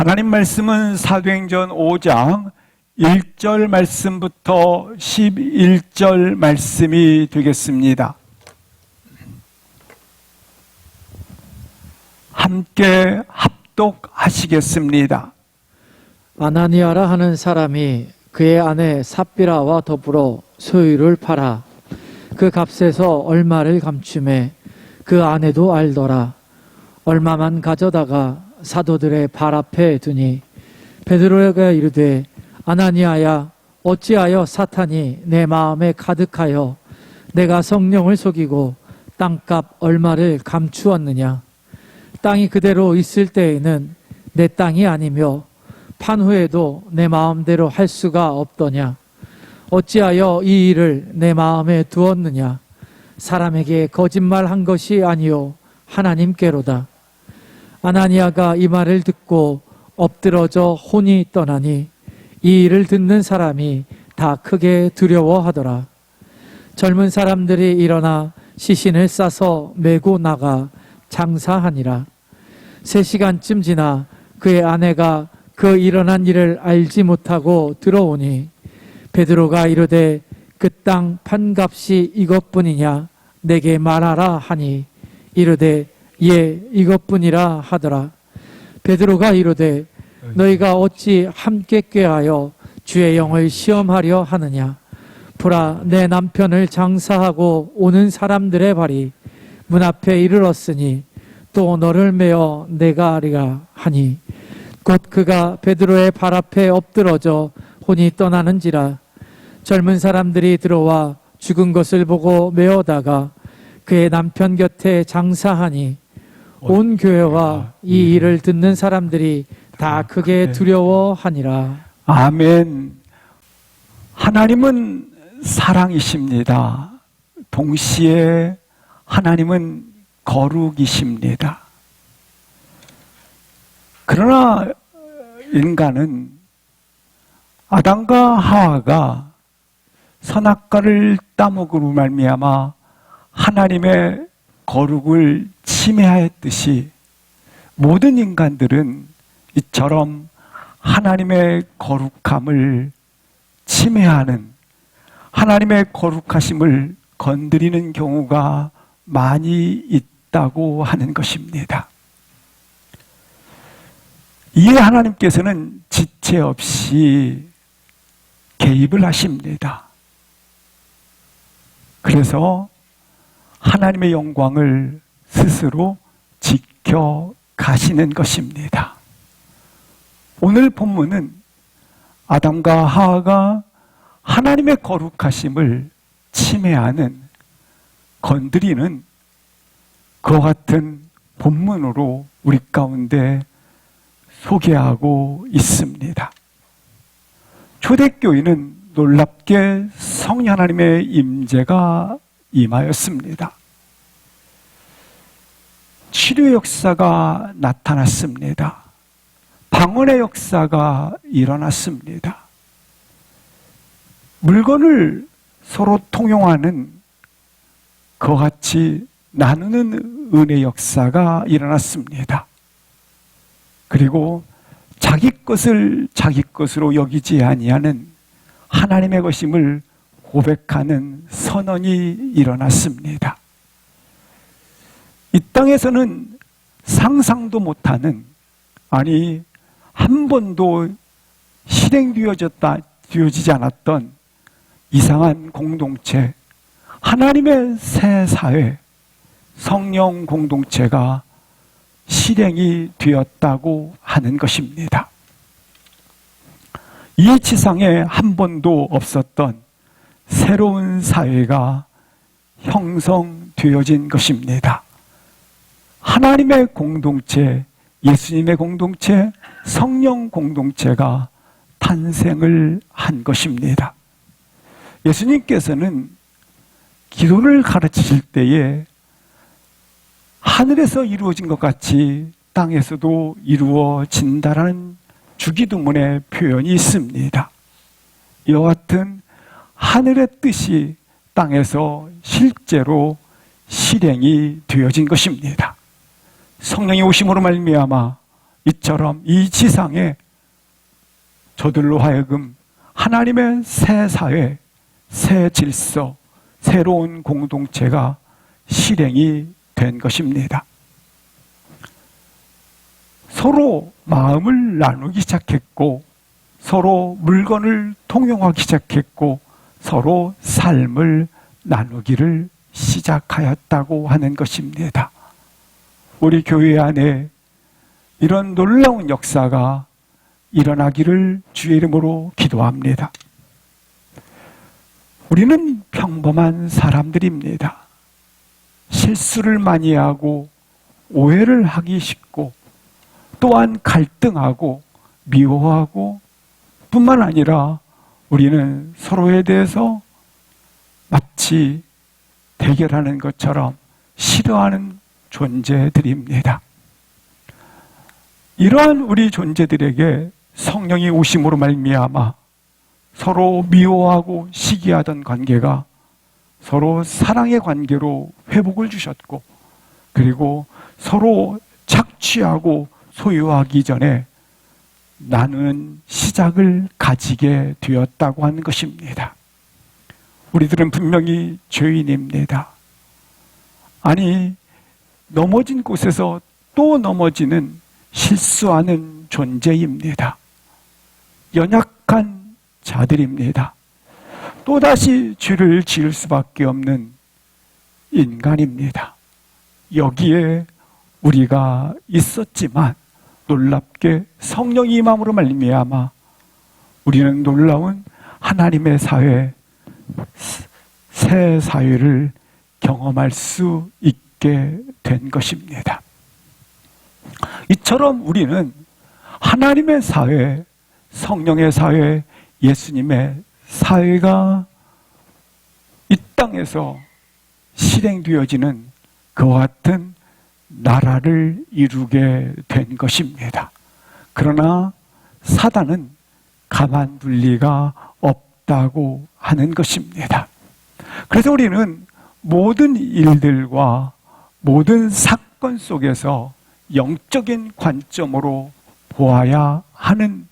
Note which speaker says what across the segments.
Speaker 1: 하나님 말씀은 사도행전 5장 1절 말씀부터 11절 말씀이 되겠습니다. 함께 합독하시겠습니다.
Speaker 2: 아나니아라 하는 사람이 그의 아내 삽비라와 더불어 소유를 팔아 그 값에서 얼마를 감추매 그 아내도 알더라. 얼마만 가져다가 사도들의 발 앞에 두니 베드로가 이르되 아나니아야 어찌하여 사탄이 내 마음에 가득하여 내가 성령을 속이고 땅값 얼마를 감추었느냐. 땅이 그대로 있을 때에는 내 땅이 아니며 판 후에도 내 마음대로 할 수가 없더냐. 어찌하여 이 일을 내 마음에 두었느냐. 사람에게 거짓말한 것이 아니요 하나님께로다. 아나니아가 이 말을 듣고 엎드러져 혼이 떠나니 이 일을 듣는 사람이 다 크게 두려워하더라. 젊은 사람들이 일어나 시신을 싸서 메고 나가 장사하니라. 3시간쯤 지나 그의 아내가 그 일어난 일을 알지 못하고 들어오니 베드로가 이르되 그 땅 판값이 이것뿐이냐 내게 말하라 하니 이르되 예 이것뿐이라 하더라. 베드로가 이르되 너희가 어찌 함께 꾀하여 주의 영을 시험하려 하느냐. 보라 내 남편을 장사하고 오는 사람들의 발이 문 앞에 이르렀으니 또 너를 메어 내가 아리라 하니 곧 그가 베드로의 발 앞에 엎드러져 혼이 떠나는지라. 젊은 사람들이 들어와 죽은 것을 보고 메어다가 그의 남편 곁에 장사하니 온 교회와 이 일을 듣는 사람들이 다 크게 두려워하니라.
Speaker 1: 아멘. 하나님은 사랑이십니다. 동시에 하나님은 거룩이십니다. 그러나 인간은 아담과 하와가 선악과를 따먹으로 말미암아 하나님의 거룩을 침해하였듯이 모든 인간들은 이처럼 하나님의 거룩함을 침해하는, 하나님의 거룩하심을 건드리는 경우가 많이 있다고 하는 것입니다. 이에 하나님께서는 지체 없이 개입을 하십니다. 그래서 하나님의 영광을 스스로 지켜 가시는 것입니다. 오늘 본문은 아담과 하와가 하나님의 거룩하심을 침해하는, 건드리는 그와 같은 본문으로 우리 가운데 소개하고 있습니다. 초대교회는 놀랍게 성령 하나님의 임재가 임하였습니다. 치료 역사가 나타났습니다. 방언의 역사가 일어났습니다. 물건을 서로 통용하는 그와 같이 나누는 은혜 역사가 일어났습니다. 그리고 자기 것을 자기 것으로 여기지 아니하는 하나님의 것임을 고백하는 선언이 일어났습니다. 이 땅에서는 상상도 못하는, 아니 한 번도 실행되어지지 않았던 이상한 공동체, 하나님의 새 사회, 성령 공동체가 실행이 되었다고 하는 것입니다. 이 지상에 한 번도 없었던 새로운 사회가 형성되어진 것입니다. 하나님의 공동체, 예수님의 공동체, 성령 공동체가 탄생을 한 것입니다. 예수님께서는 기도를 가르치실 때에 하늘에서 이루어진 것 같이 땅에서도 이루어진다라는 주기도문의 표현이 있습니다. 이와 같은 하늘의 뜻이 땅에서 실제로 실행이 되어진 것입니다. 성령이 오심으로 말미암아 이처럼 이 지상에 저들로 하여금 하나님의 새 사회, 새 질서, 새로운 공동체가 실행이 된 것입니다. 서로 마음을 나누기 시작했고, 서로 물건을 통용하기 시작했고, 서로 삶을 나누기를 시작하였다고 하는 것입니다. 우리 교회 안에 이런 놀라운 역사가 일어나기를 주의 이름으로 기도합니다. 우리는 평범한 사람들입니다. 실수를 많이 하고 오해를 하기 쉽고 또한 갈등하고 미워하고 뿐만 아니라 우리는 서로에 대해서 마치 대결하는 것처럼 싫어하는 존재들입니다. 이러한 우리 존재들에게 성령이 오심으로 말미암아 서로 미워하고 시기하던 관계가 서로 사랑의 관계로 회복을 주셨고, 그리고 서로 착취하고 소유하기 전에 나누는 시작을 가지게 되었다고 하는 것입니다. 우리들은 분명히 죄인입니다. 아니, 넘어진 곳에서 또 넘어지는 실수하는 존재입니다. 연약한 자들입니다. 또다시 죄를 지을 수밖에 없는 인간입니다. 여기에 우리가 있었지만 놀랍게 성령이 임함으로 말미암아 우리는 놀라운 하나님의 사회, 새 사회를 경험할 수 있게 된 것입니다. 이처럼 우리는 하나님의 사회, 성령의 사회, 예수님의 사회가 이 땅에서 실행되어지는 그와 같은 나라를 이루게 된 것입니다. 그러나 사단은 가만둘 리가 없다고 하는 것입니다. 그래서 우리는 모든 일들과 모든 사건 속에서 영적인 관점으로 보아야 하는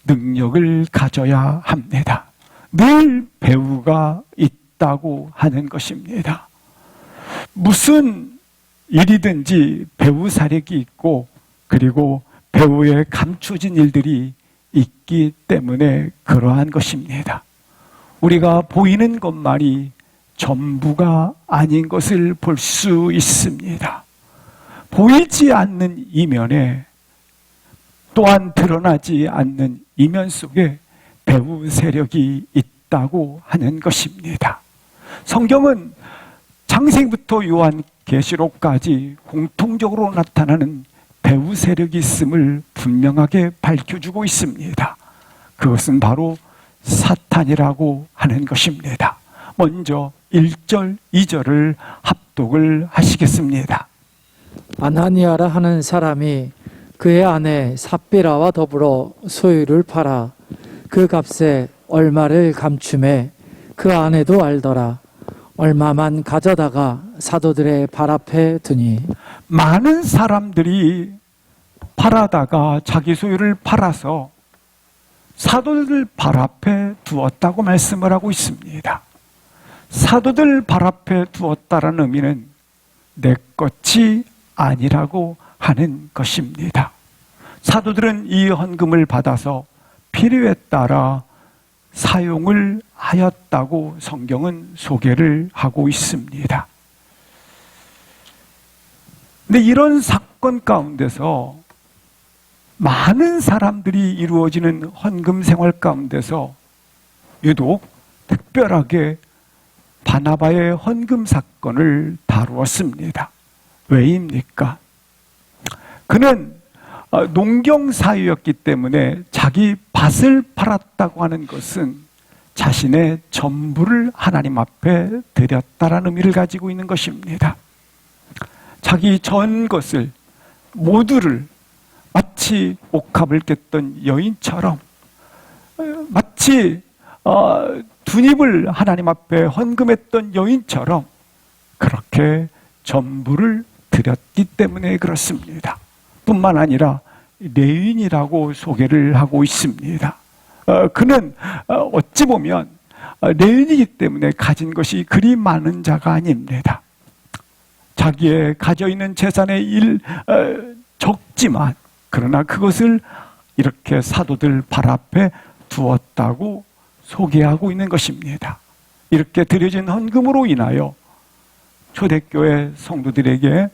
Speaker 1: 능력을 가져야 합니다. 늘 배우가 있다고 하는 것입니다. 무슨 일이든지 배우 사력이 있고, 그리고 배우에 감춰진 일들이 있기 때문에 그러한 것입니다. 우리가 보이는 것만이 전부가 아닌 것을 볼 수 있습니다. 보이지 않는 이면에, 또한 드러나지 않는 이면 속에 배우 세력이 있다고 하는 것입니다. 성경은 창세기부터 요한계시록까지 공통적으로 나타나는 배우 세력이 있음을 분명하게 밝혀주고 있습니다. 그것은 바로 사탄이라고 하는 것입니다. 먼저 1절, 2절을 합독을 하시겠습니다.
Speaker 2: 아나니아라 하는 사람이 그의 아내 삽비라와 더불어 소유를 팔아 그 값에 얼마를 감춤해 그 아내도 알더라. 얼마만 가져다가 사도들의 발 앞에 두니.
Speaker 1: 많은 사람들이 팔아다가 자기 소유를 팔아서 사도들 발 앞에 두었다고 말씀을 하고 있습니다. 사도들 발 앞에 두었다라는 의미는 내 것이 아니라고 하는 것입니다. 사도들은 이 헌금을 받아서 필요에 따라 사용을 하였다고 성경은 소개를 하고 있습니다. 근데 이런 사건 가운데서 많은 사람들이 이루어지는 헌금 생활 가운데서 유독 특별하게 바나바의 헌금 사건을 다루었습니다. 왜입니까? 그는 농경사유였기 때문에 자기 밭을 팔았다고 하는 것은 자신의 전부를 하나님 앞에 드렸다라는 의미를 가지고 있는 것입니다. 자기 전 것을 모두를 마치 옥합을 깼던 여인처럼, 마치 둔입을 하나님 앞에 헌금했던 여인처럼 그렇게 전부를 드렸기 때문에 그렇습니다. 뿐만 아니라 레윈이라고 소개를 하고 있습니다. 그는 어찌 보면 레윈이기 때문에 가진 것이 그리 많은 자가 아닙니다. 자기의 가져 있는 재산의 적지만 그러나 그것을 이렇게 사도들 발 앞에 두었다고 소개하고 있는 것입니다. 이렇게 드려진 헌금으로 인하여 초대교회 성도들에게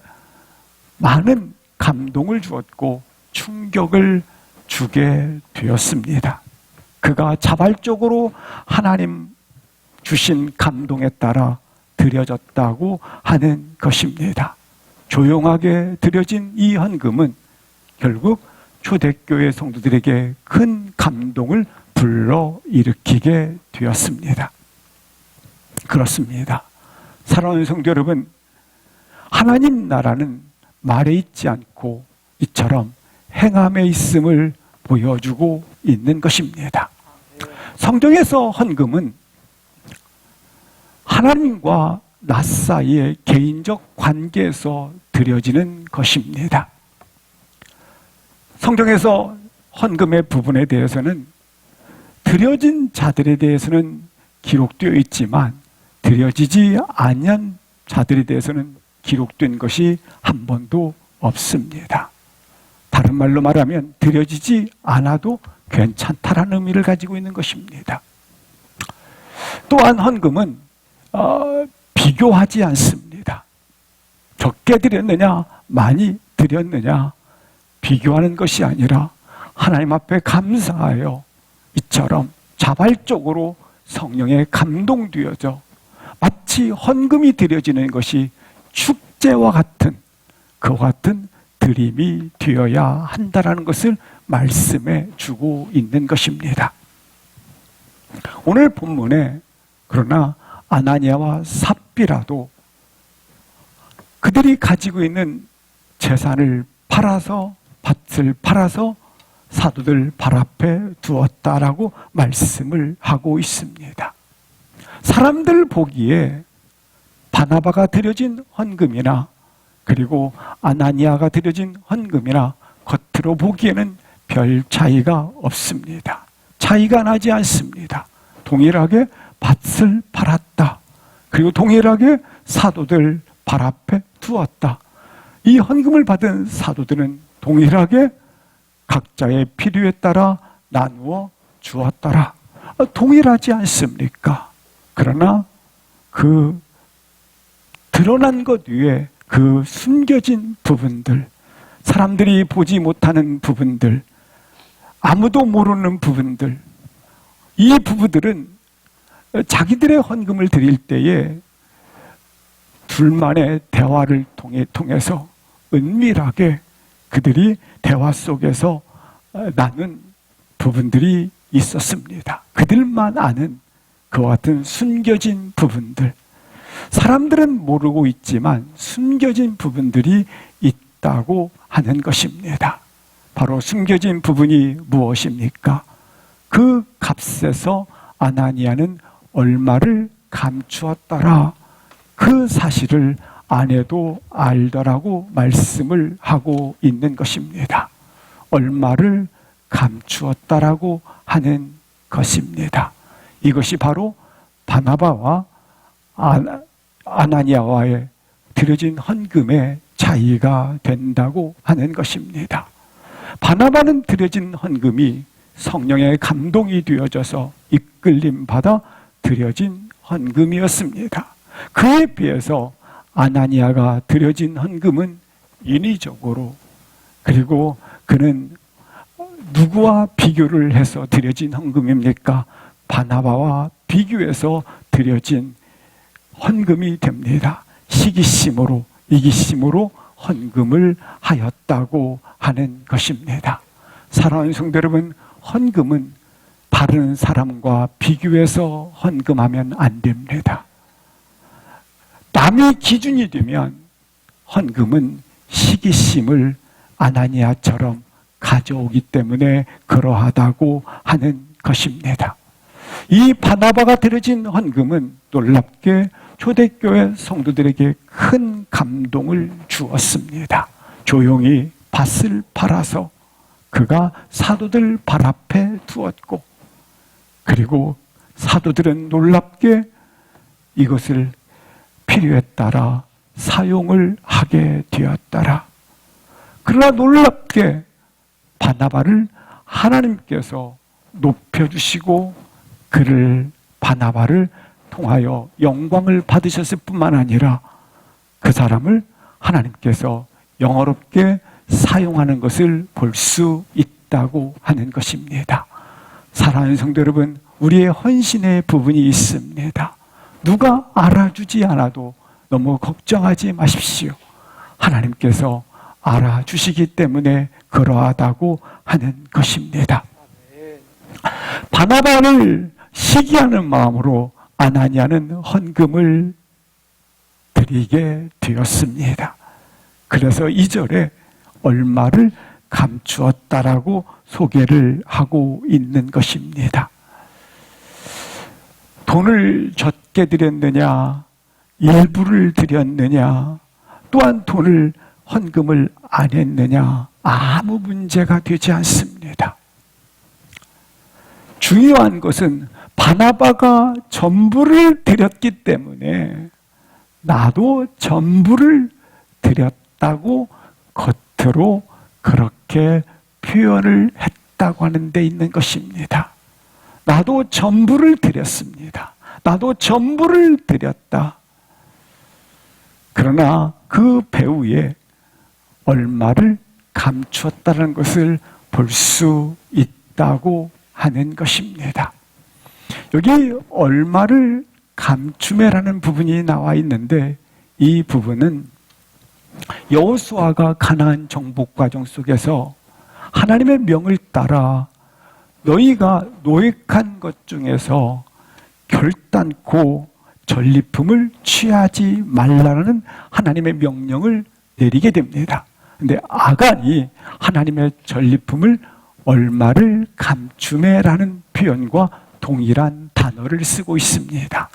Speaker 1: 많은 감동을 주었고 충격을 주게 되었습니다. 그가 자발적으로 하나님 주신 감동에 따라 드려졌다고 하는 것입니다. 조용하게 드려진 이 헌금은 결국 초대교회 성도들에게 큰 감동을 불러일으키게 되었습니다. 그렇습니다. 사랑하는 성도 여러분, 하나님 나라는 말에 있지 않고 이처럼 행함에 있음을 보여주고 있는 것입니다. 성경에서 헌금은 하나님과 나 사이의 개인적 관계에서 드려지는 것입니다. 성경에서 헌금의 부분에 대해서는 드려진 자들에 대해서는 기록되어 있지만 드려지지 아니한 자들에 대해서는 기록된 것이 한 번도 없습니다. 다른 말로 말하면 드려지지 않아도 괜찮다라는 의미를 가지고 있는 것입니다. 또한 헌금은 비교하지 않습니다. 적게 드렸느냐 많이 드렸느냐 비교하는 것이 아니라 하나님 앞에 감사하여 이처럼 자발적으로 성령에 감동되어져 마치 헌금이 드려지는 것이 축제와 같은 그와 같은 드림이 되어야 한다라는 것을 말씀해 주고 있는 것입니다. 오늘 본문에 그러나 아나니아와 삽비라도 그들이 가지고 있는 재산을 팔아서 밭을 팔아서 사도들 발 앞에 두었다라고 말씀을 하고 있습니다. 사람들 보기에 바나바가 드려진 헌금이나 그리고 아나니아가 드려진 헌금이나 겉으로 보기에는 별 차이가 없습니다. 차이가 나지 않습니다. 동일하게 밭을 팔았다. 그리고 동일하게 사도들 발 앞에 두었다. 이 헌금을 받은 사도들은 동일하게 각자의 필요에 따라 나누어 주었더라. 동일하지 않습니까? 그러나 그 드러난 것 위에 그 숨겨진 부분들, 사람들이 보지 못하는 부분들, 아무도 모르는 부분들, 이 부부들은 자기들의 헌금을 드릴 때에 둘만의 대화를 통해서 은밀하게 그들이 대화 속에서 나눈 부분들이 있었습니다. 그들만 아는 그와 같은 숨겨진 부분들, 사람들은 모르고 있지만 숨겨진 부분들이 있다고 하는 것입니다. 바로 숨겨진 부분이 무엇입니까? 그 값에서 아나니아는 얼마를 감추었더라. 그 사실을 아내도 알더라고 말씀을 하고 있는 것입니다. 얼마를 감추었다라고 하는 것입니다. 이것이 바로 바나바와 아나니아와의 드려진 헌금의 차이가 된다고 하는 것입니다. 바나바는 드려진 헌금이 성령의 감동이 되어져서 이끌림 받아 드려진 헌금이었습니다. 그에 비해서 아나니아가 드려진 헌금은 인위적으로, 그리고 그는 누구와 비교를 해서 드려진 헌금입니까? 바나바와 비교해서 드려진 헌금이 됩니다. 시기심으로, 이기심으로 헌금을 하였다고 하는 것입니다. 사랑하는 성도 여러분, 헌금은 다른 사람과 비교해서 헌금하면 안 됩니다. 남의 기준이 되면 헌금은 시기심을 아나니아처럼 가져오기 때문에 그러하다고 하는 것입니다. 이 바나바가 드려진 헌금은 놀랍게 초대교회 성도들에게 큰 감동을 주었습니다. 조용히 밭을 팔아서 그가 사도들 발 앞에 두었고, 그리고 사도들은 놀랍게 이것을 필요에 따라 사용을 하게 되었더라. 그러나 놀랍게 바나바를 하나님께서 높여주시고 그를 바나바를 통하여 영광을 받으셨을 뿐만 아니라 그 사람을 하나님께서 영어롭게 사용하는 것을 볼 수 있다고 하는 것입니다. 사랑하는 성도 여러분, 우리의 헌신의 부분이 있습니다. 누가 알아주지 않아도 너무 걱정하지 마십시오. 하나님께서 알아주시기 때문에 그러하다고 하는 것입니다. 바나바를 시기하는 마음으로 아나니아는 헌금을 드리게 되었습니다. 그래서 2절에 얼마를 감추었다라고 소개를 하고 있는 것입니다. 돈을 적게 드렸느냐, 일부를 드렸느냐, 또한 돈을 헌금을 안 했느냐, 아무 문제가 되지 않습니다. 중요한 것은 바나바가 전부를 드렸기 때문에 나도 전부를 드렸다고 겉으로 그렇게 표현을 했다고 하는 데 있는 것입니다. 나도 전부를 드렸습니다. 나도 전부를 드렸다. 그러나 그 배후에 얼마를 감추었다는 것을 볼 수 있다고 하는 것입니다. 여기 얼마를 감추매라는 부분이 나와 있는데, 이 부분은 여호수아가 가나안 정복 과정 속에서 하나님의 명을 따라 너희가 노획한 것 중에서 결단코 전리품을 취하지 말라는 하나님의 명령을 내리게 됩니다. 근데 아간이 하나님의 전리품을 얼마를 감추매라는 표현과 동일한 단어를 쓰고 있습니다.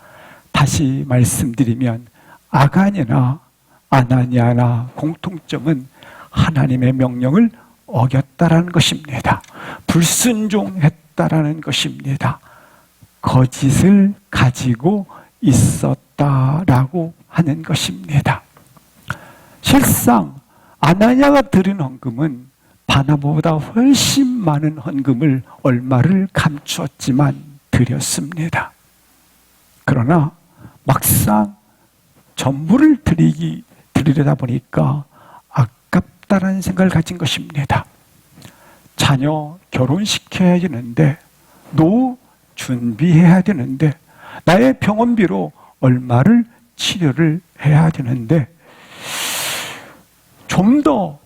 Speaker 1: 다시 말씀드리면 아간이나 아나니아나 공통점은 하나님의 명령을 어겼다라는 것입니다. 불순종했다라는 것입니다. 거짓을 가지고 있었다라고 하는 것입니다. 실상 아나니아가 드린 헌금은 바나바보다 훨씬 많은 헌금을 얼마를 감추었지만 드렸습니다. 그러나 막상 전부를 드리려다 보니까 아깝다라는 생각을 가진 것입니다. 자녀 결혼시켜야 되는데, 노후 준비해야 되는데, 나의 병원비로 얼마를 치료를 해야 되는데, 좀 더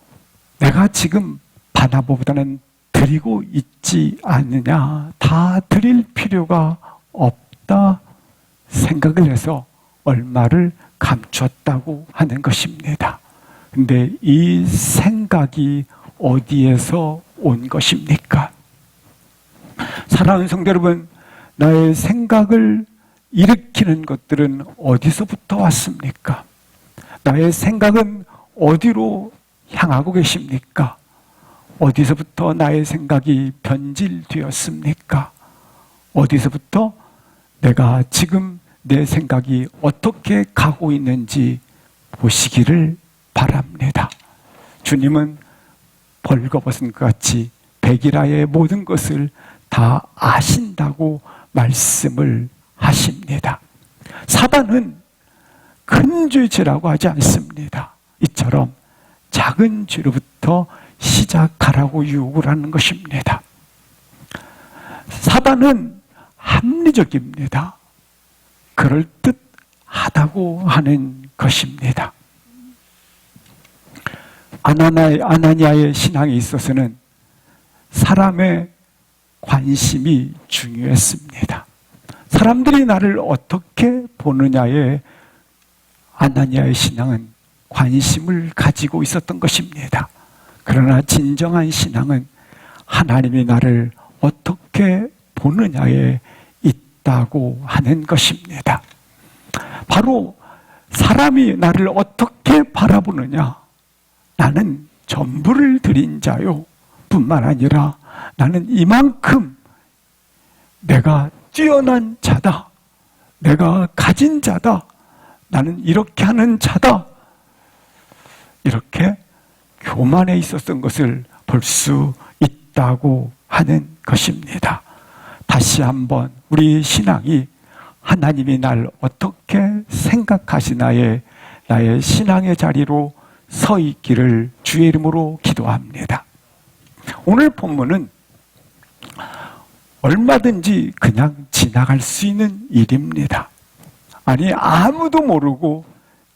Speaker 1: 내가 지금 바나바보다는 드리고 있지 않느냐, 다 드릴 필요가 없다 생각을 해서 얼마를 감췄다고 하는 것입니다. 근데 이 생각이 어디에서 온 것입니까? 사랑하는 성도 여러분, 나의 생각을 일으키는 것들은 어디서부터 왔습니까? 나의 생각은 어디로 향하고 계십니까? 어디서부터 나의 생각이 변질되었습니까? 어디서부터 내가 지금 내 생각이 어떻게 가고 있는지 보시기를 바랍니다. 주님은 벌거벗은 것 같이 백일하의 모든 것을 다 아신다고 말씀을 하십니다. 사단은 큰 죄지라고 하지 않습니다. 이처럼 작은 죄로부터 시작하라고 유혹을 하는 것입니다. 사단은 합리적입니다. 그럴듯하다고 하는 것입니다. 아나니아의 신앙에 있어서는 사람의 관심이 중요했습니다. 사람들이 나를 어떻게 보느냐에 아나니아의 신앙은 관심을 가지고 있었던 것입니다. 그러나 진정한 신앙은 하나님이 나를 어떻게 보느냐에 있다고 하는 것입니다. 바로 사람이 나를 어떻게 바라보느냐, 나는 전부를 드린 자요, 뿐만 아니라 나는 이만큼 내가 뛰어난 자다. 내가 가진 자다. 나는 이렇게 하는 자다. 이렇게 교만에 있었던 것을 볼 수 있다고 하는 것입니다. 다시 한번 우리 신앙이 하나님이 날 어떻게 생각하시나에 나의 신앙의 자리로 서 있기를 주의 이름으로 기도합니다. 오늘 본문은 얼마든지 그냥 지나갈 수 있는 일입니다. 아니, 아무도 모르고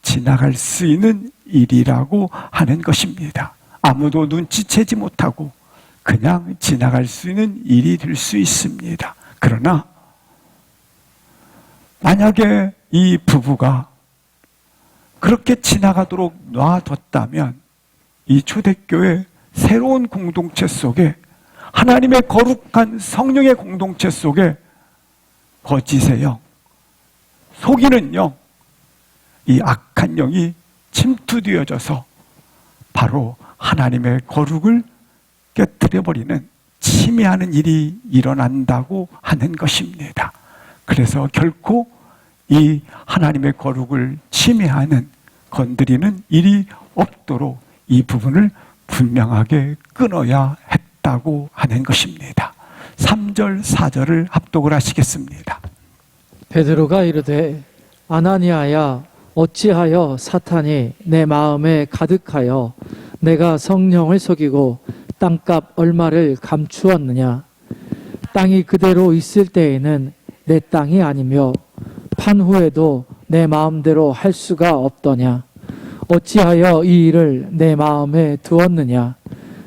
Speaker 1: 지나갈 수 있는 일이라고 하는 것입니다. 아무도 눈치채지 못하고 그냥 지나갈 수 있는 일이 될 수 있습니다. 그러나 만약에 이 부부가 그렇게 지나가도록 놔뒀다면 이 초대교회 새로운 공동체 속에, 하나님의 거룩한 성령의 공동체 속에 거짓의 영, 속이는 영, 이 악한 영이 침투되어져서 바로 하나님의 거룩을 깨뜨려버리는, 침해하는 일이 일어난다고 하는 것입니다. 그래서 결코 이 하나님의 거룩을 침해하는, 건드리는 일이 없도록 이 부분을 분명하게 끊어야 했다고 하는 것입니다. 3절, 4절을 합독을 하시겠습니다.
Speaker 2: 베드로가 이르되 아나니아야 어찌하여 사탄이 내 마음에 가득하여 내가 성령을 속이고 땅값 얼마를 감추었느냐. 땅이 그대로 있을 때에는 내 땅이 아니며 판 후에도 내 마음대로 할 수가 없더냐. 어찌하여 이 일을 내 마음에 두었느냐.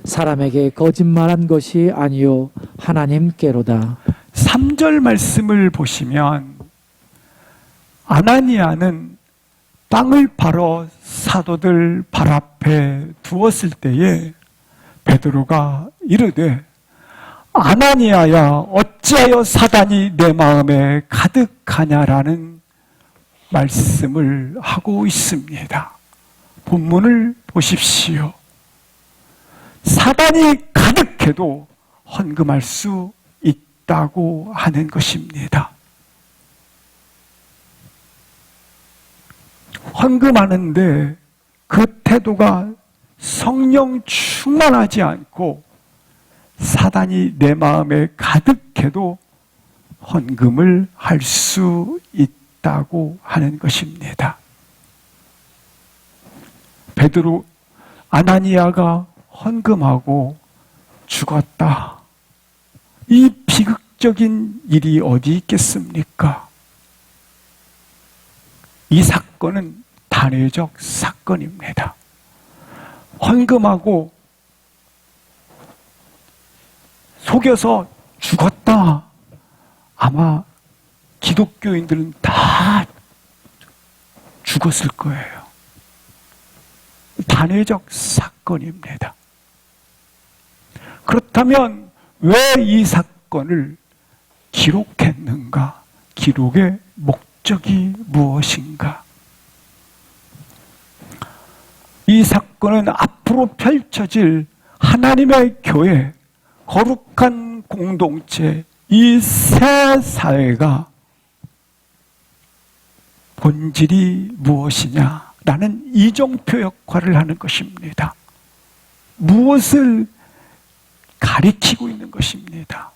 Speaker 2: 사람에게 거짓말한 것이 아니요 하나님께로다.
Speaker 1: 3절 말씀을 보시면 아나니아는 땅을 팔아 사도들 발 앞에 두었을 때에 베드로가 이르되 아나니아야 어찌하여 사단이 내 마음에 가득하냐라는 말씀을 하고 있습니다. 본문을 보십시오. 사단이 가득해도 헌금할 수 있다고 하는 것입니다. 헌금하는데 그 태도가 성령 충만하지 않고 사단이 내 마음에 가득해도 헌금을 할 수 있다고 하는 것입니다. 베드로, 아나니아가 헌금하고 죽었다. 이 비극적인 일이 어디 있겠습니까? 이 사건은 단회적 사건입니다. 헌금하고 속여서 죽었다. 아마 기독교인들은 다 죽었을 거예요. 단회적 사건입니다. 그렇다면 왜 이 사건을 기록했는가? 기록의 목적이 무엇인가? 이 사건은 앞으로 펼쳐질 하나님의 교회, 거룩한 공동체, 이 새 사회가 본질이 무엇이냐라는 이정표 역할을 하는 것입니다. 무엇을 가리키고 있는 것입니다.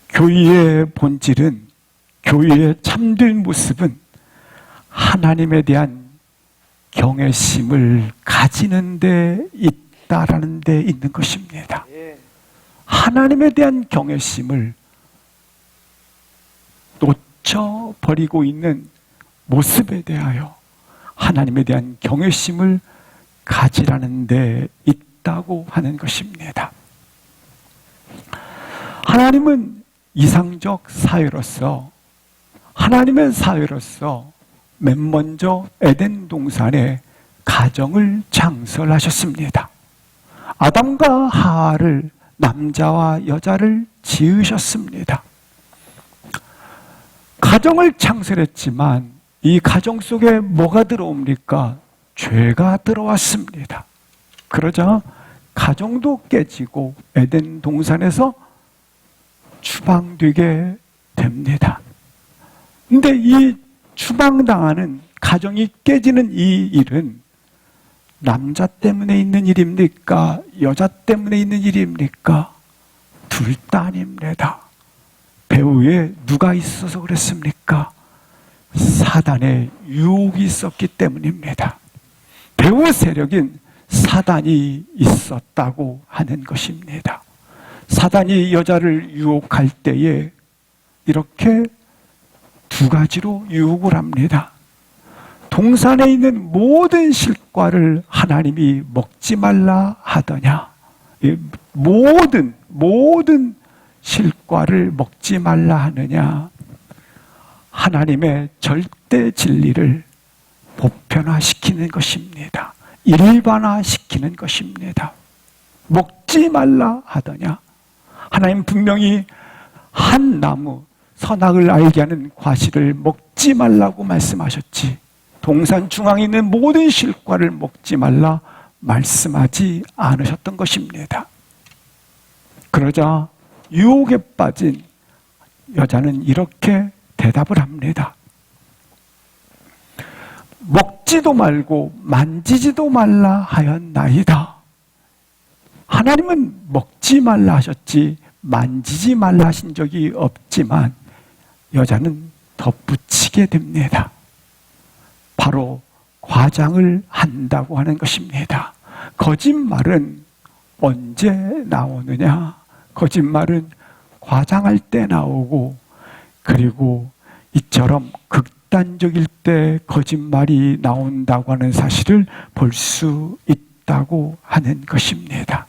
Speaker 1: 교회의 본질은, 교회의 참된 모습은 하나님에 대한 경외심을 가지는 데 있다라는 데 있는 것입니다. 하나님에 대한 경외심을 놓쳐버리고 있는 모습에 대하여 하나님에 대한 경외심을 가지라는 데 있다고 하는 것입니다. 하나님은 이상적 사회로서, 하나님의 사회로서 맨 먼저 에덴 동산에 가정을 창설하셨습니다. 아담과 하와를, 남자와 여자를 지으셨습니다. 가정을 창설했지만 이 가정 속에 뭐가 들어옵니까? 죄가 들어왔습니다. 그러자 가정도 깨지고 에덴 동산에서 추방되게 됩니다. 근데 이 추방당하는 가정이 깨지는 이 일은 남자 때문에 있는 일입니까? 여자 때문에 있는 일입니까? 둘 다 아닙니다. 배후에 누가 있어서 그랬습니까? 사단의 유혹이 있었기 때문입니다. 배후 세력인 사단이 있었다고 하는 것입니다. 사단이 여자를 유혹할 때에 이렇게 두 가지로 유혹을 합니다. 동산에 있는 모든 실과를 하나님이 먹지 말라 하더냐? 모든 실과를 먹지 말라 하느냐? 하나님의 절대 진리를 보편화시키는 것입니다. 일반화시키는 것입니다. 먹지 말라 하더냐? 하나님 분명히 한 나무, 선악을 알게 하는 과실을 먹지 말라고 말씀하셨지, 동산 중앙에 있는 모든 실과를 먹지 말라 말씀하지 않으셨던 것입니다. 그러자 유혹에 빠진 여자는 이렇게 대답을 합니다. 먹지도 말고 만지지도 말라 하였나이다. 하나님은 먹지 말라 하셨지 만지지 말라 하신 적이 없지만 여자는 덧붙이게 됩니다. 바로 과장을 한다고 하는 것입니다. 거짓말은 언제 나오느냐? 거짓말은 과장할 때 나오고, 그리고 이처럼 극단적일 때 거짓말이 나온다고 하는 사실을 볼 수 있다고 하는 것입니다.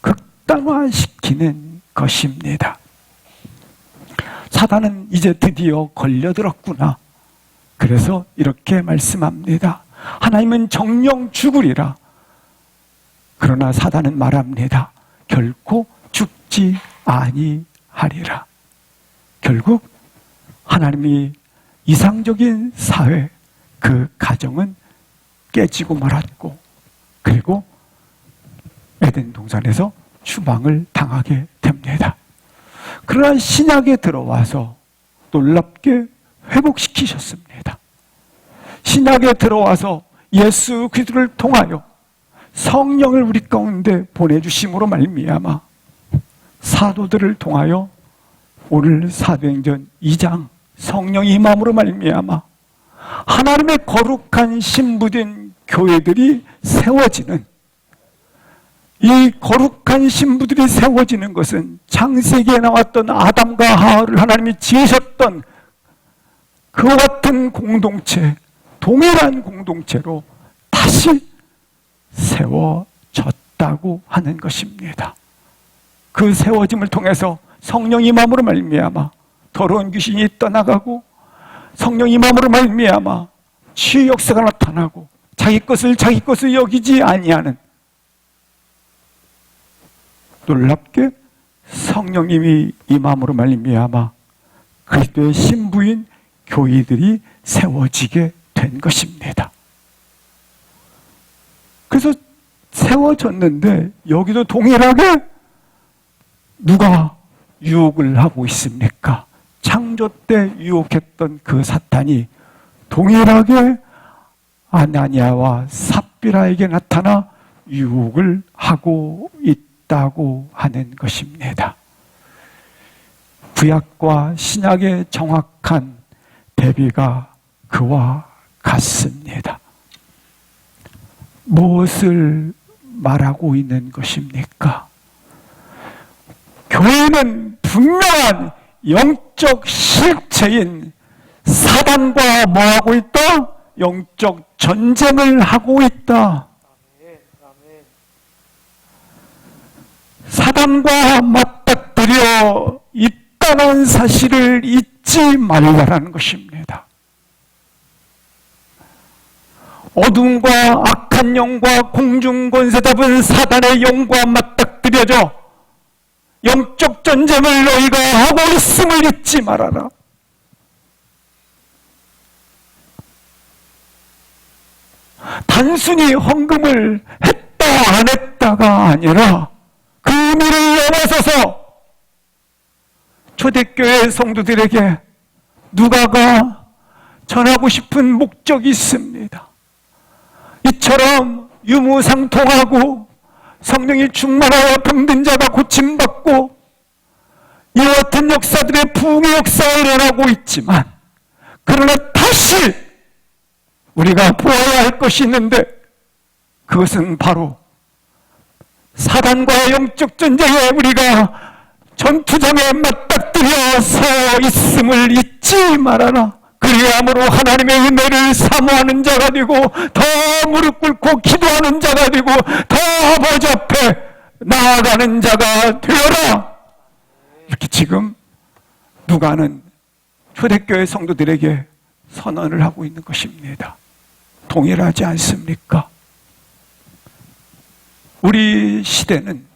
Speaker 1: 극단화시키는 것입니다. 사단은 이제 드디어 걸려들었구나. 그래서 이렇게 말씀합니다. 하나님은 정령 죽으리라. 그러나 사단은 말합니다. 결코 죽지 아니하리라. 결국 하나님이 이상적인 사회, 그 가정은 깨지고 말았고, 그리고 에덴 동산에서 추방을 당하게 됩니다. 그러나 신약에 들어와서 놀랍게 회복시키셨습니다. 신약에 들어와서 예수 그리스도를 통하여 성령을 우리 가운데 보내주심으로 말미암아 사도들을 통하여 오늘 사도행전 2장 성령이 임함으로 말미암아 하나님의 거룩한 신부된 교회들이 세워지는, 이 거룩한 신부들이 세워지는 것은 창세기에 나왔던 아담과 하와를 하나님이 지으셨던 그와 같은 공동체, 동일한 공동체로 다시 세워졌다고 하는 것입니다. 그 세워짐을 통해서 성령 임함으로 말미암아 더러운 귀신이 떠나가고, 성령 임함으로 말미암아 치유 역사가 나타나고, 자기 것을 여기지 아니하는, 놀랍게 성령님이 임함으로 말미암아 그리스도의 신부인 교회들이 세워지게 된 것입니다. 그래서 세워졌는데 여기도 동일하게 누가 유혹을 하고 있습니까? 창조 때 유혹했던 그 사탄이 동일하게 아나니아와 삽비라에게 나타나 유혹을 하고 있다고 하는 것입니다. 구약과 신약의 정확한 대비가 그와 같습니다. 무엇을 말하고 있는 것입니까? 교회는 분명한 영적 실체인 사단과 뭐하고 있다? 영적 전쟁을 하고 있다. 사단과 맞닥뜨려 있다는 사실을 잊지 말라라는 것입니다. 어둠과 악한 영과 공중권세 잡은 사단의 영과 맞닥뜨려져 영적 전쟁을 너희가 하고 있음을 잊지 말아라. 단순히 헌금을 했다 안 했다가 아니라 그 의미를 넘어서서 초대교회 성도들에게 누가가 전하고 싶은 목적이 있습니다. 이처럼 유무상통하고 성령이 충만하여 병든 자가 고침받고 이와 같은 역사들의 부흥의 역사가 일어나고 있지만, 그러나 다시 우리가 보아야 할 것이 있는데, 그것은 바로 사단과의 영적 전쟁에 우리가 전투장에 맞닥뜨려 서 있음을 잊지 말아라. 그리함으로 하나님의 은혜를 사모하는 자가 되고, 더 무릎 꿇고 기도하는 자가 되고, 더 아버지 앞에 나아가는 자가 되어라. 이렇게 지금 누가는 초대교회 성도들에게 선언을 하고 있는 것입니다. 동일하지 않습니까? 우리 시대는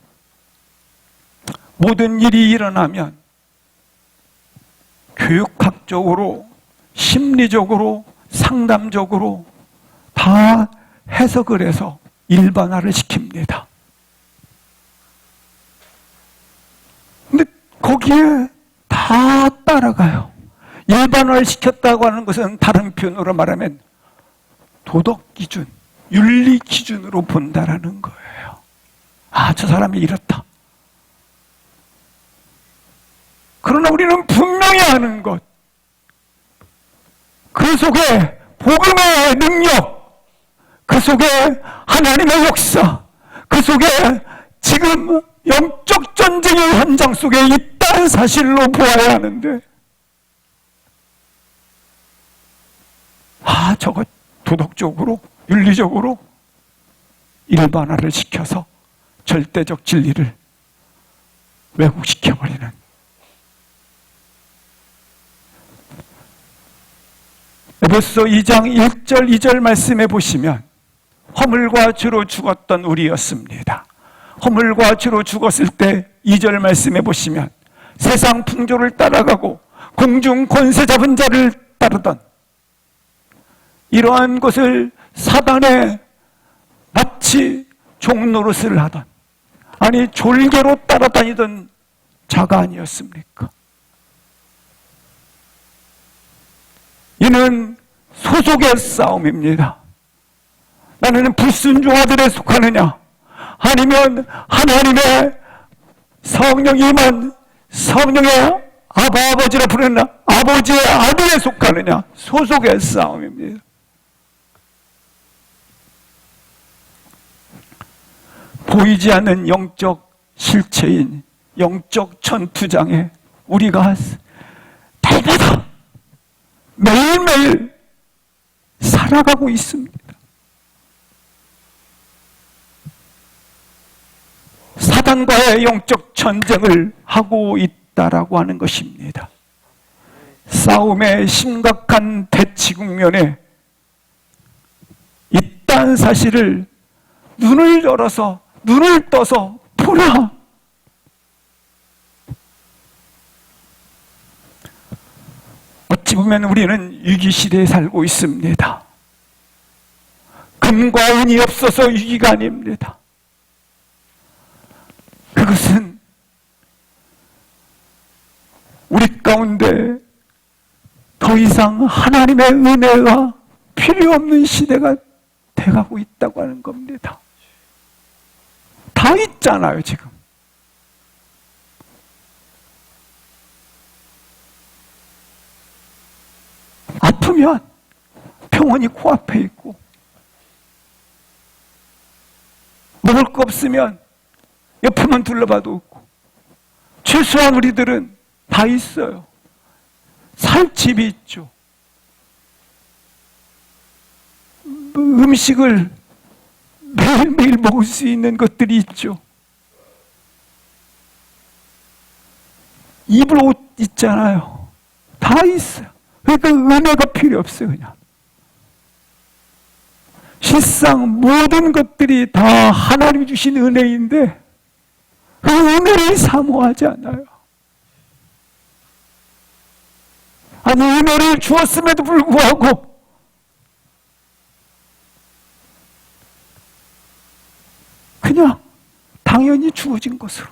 Speaker 1: 모든 일이 일어나면 교육학적으로, 심리적으로, 상담적으로 다 해석을 해서 일반화를 시킵니다. 근데 거기에 다 따라가요. 일반화를 시켰다고 하는 것은 다른 표현으로 말하면 도덕 기준, 윤리 기준으로 본다라는 거예요. 아, 저 사람이 이렇다. 그러나 우리는 분명히 아는 것, 그 속에 복음의 능력, 그 속에 하나님의 역사, 그 속에 지금 영적 전쟁의 현장 속에 있다는 사실로 보아야 하는데, 저거 도덕적으로, 윤리적으로 일반화를 시켜서 절대적 진리를 왜곡시켜버리는, 에베소 2장 1절 2절 말씀에 보시면 허물과 죄로 죽었던 우리였습니다. 허물과 죄로 죽었을 때 2절 말씀에 보시면 세상 풍조를 따라가고 공중 권세 잡은 자를 따르던, 이러한 것을 사단의 마치 종노릇을 하던, 아니 졸개로 따라다니던 자가 아니었습니까? 이는 소속의 싸움입니다. 나는 불순종아들에 속하느냐, 아니면 하나님의 성령이만 성령의 아버지라 부르는 아버지의 아들에 속하느냐, 소속의 싸움입니다. 보이지 않는 영적 실체인 영적 전투장에 우리가 달마다 매일매일 살아가고 있습니다. 사단과의 영적 전쟁을 하고 있다라고 하는 것입니다. 싸움의 심각한 대치 국면에 있다는 사실을 눈을 열어서, 눈을 떠서 보라. 어찌 보면 우리는 위기시대에 살고 있습니다. 금과 은이 없어서 위기가 아닙니다. 그것은 우리 가운데 더 이상 하나님의 은혜가 필요 없는 시대가 돼가고 있다고 하는 겁니다. 다 있잖아요, 지금. 아프면 병원이 코앞에 있고, 먹을 거 없으면 옆에만 둘러봐도 없고, 최소한 우리들은 다 있어요. 살 집이 있죠. 음식을 매일매일 먹을 수 있는 것들이 있죠. 입을 옷 있잖아요. 다 있어요. 그러니까 은혜가 필요 없어요, 그냥. 실상 모든 것들이 다 하나님이 주신 은혜인데 그 은혜를 사모하지 않아요. 아니, 은혜를 주었음에도 불구하고 당연히 주어진 것으로.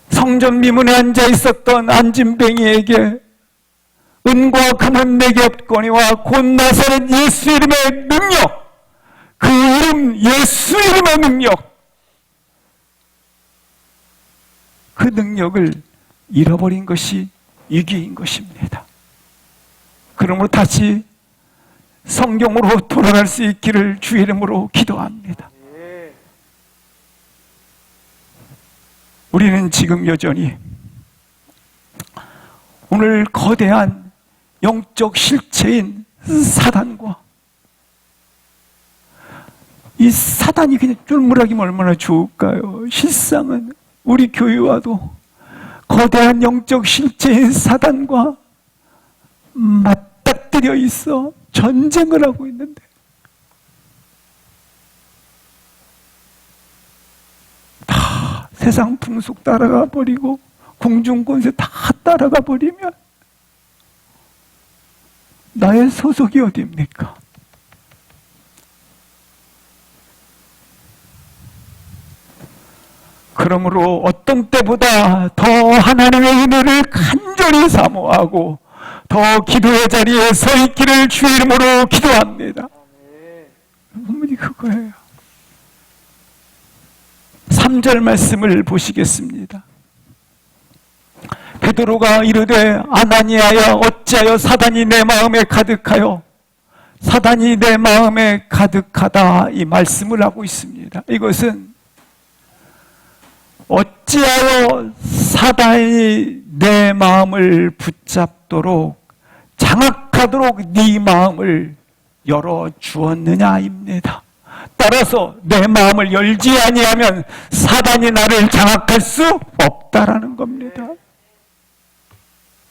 Speaker 1: 성전 미문에 앉아 있었던 안진뱅이에게 은과 금은 내게 없거니와 곧 나사렛 예수 이름의 능력, 그 이름 예수 이름의 능력, 그 능력을 잃어버린 것이 위기인 것입니다. 그러므로 다시 성경으로 돌아갈 수 있기를 주의 이름으로 기도합니다. 우리는 지금 여전히 오늘 거대한 영적 실체인 사단과 이 사단이 그냥 쫄물하기면 얼마나 좋을까요? 실상은 우리 교회와도 거대한 영적 실체인 사단과 맞닥뜨려 있어 전쟁을 하고 있는데 다 세상 풍속 따라가 버리고 공중권세 다 따라가 버리면 나의 소속이 어디입니까? 그러므로 어떤 때보다 더 하나님의 은혜를 간절히 사모하고 더 기도의 자리에 서 있기를 주의 이름으로 기도합니다. 본문이 그거예요. 3절 말씀을 보시겠습니다. 베드로가 이르되 아나니아야 어찌하여 사단이 내 마음에 가득하여 사단이 내 마음에 가득하다 이 말씀을 하고 있습니다. 이것은 어찌하여 사단이 내 마음을 붙잡도록 장악하도록 네 마음을 열어주었느냐입니다. 따라서 내 마음을 열지 아니하면 사단이 나를 장악할 수 없다라는 겁니다.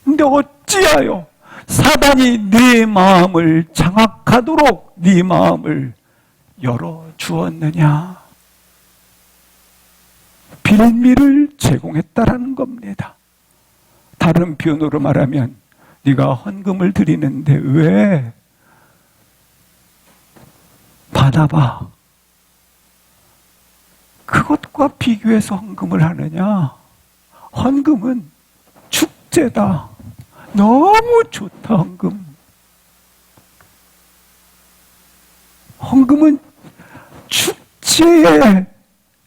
Speaker 1: 근데 어찌하여 사단이 네 마음을 장악하도록 네 마음을 열어주었느냐? 빌미를 제공했다라는 겁니다. 다른 표현으로 말하면 네가 헌금을 드리는데 왜 바나바 그것과 비교해서 헌금을 하느냐? 헌금은 축제다. 너무 좋다. 헌금은 축제에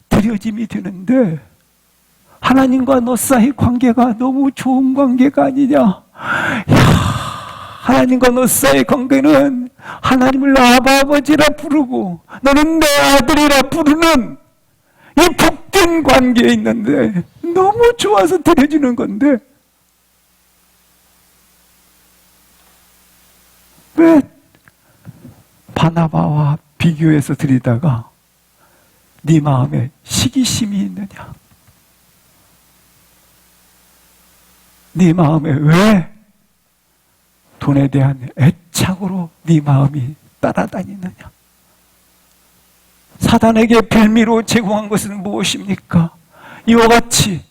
Speaker 1: 드려짐이 되는데 하나님과 너 사이 관계가 너무 좋은 관계가 아니냐? 야, 하나님과 너 사이 관계는 하나님을 아버지라 부르고 너는 내 아들이라 부르는 이 복된 관계에 있는데 너무 좋아서 드려지는 건데 왜 바나바와 비교해서 드리다가 네 마음에 시기심이 있느냐? 네 마음에 왜 돈에 대한 애착으로 네 마음이 따라다니느냐? 사단에게 빌미로 제공한 것은 무엇입니까? 이와 같이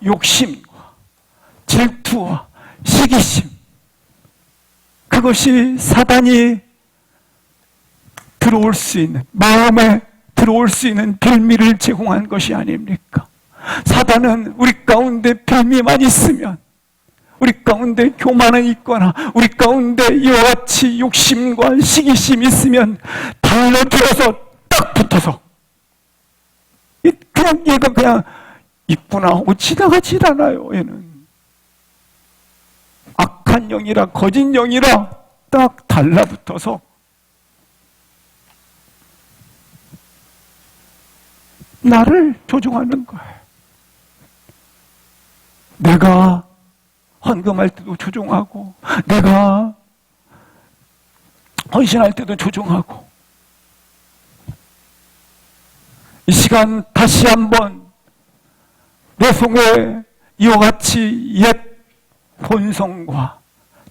Speaker 1: 욕심과 질투와 시기심, 그것이 사단이 들어올 수 있는, 마음에 들어올 수 있는 빌미를 제공한 것이 아닙니까? 사단은 우리 가운데 빌미만 있으면, 우리 가운데 교만은 있거나 우리 가운데 이와 같이 욕심과 시기심이 있으면 달려들어서 딱 붙어서 그냥 얘가 그냥 있구나 하고 지나가질 않아요. 얘는 악한 영이라 거짓 영이라 딱 달라붙어서 나를 조종하는 거예요. 내가 헌금할 때도 조종하고 내가 헌신할 때도 조종하고 이 시간 다시 한번 내 속에 이와 같이 옛 본성과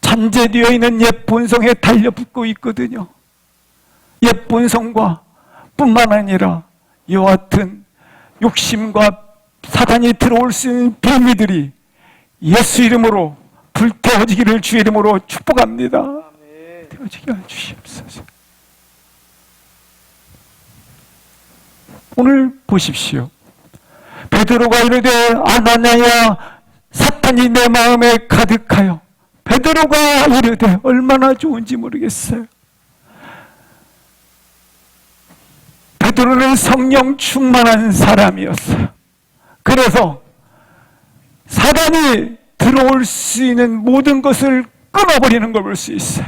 Speaker 1: 잔재되어 있는 옛 본성에 달려붙고 있거든요. 옛 본성과 뿐만 아니라 이와 같은 욕심과 사단이 들어올 수 있는 빌미들이 예수 이름으로 불태워지기를 주의 이름으로 축복합니다. 태워지게 해주시옵소서. 오늘 보십시오. 베드로가 이르되 아나니야 사탄이 내 마음에 가득하여. 베드로가 이르되 얼마나 좋은지 모르겠어요. 베드로는 성령 충만한 사람이었어요. 그래서 사단이 들어올 수 있는 모든 것을 끊어버리는 걸 볼 수 있어요.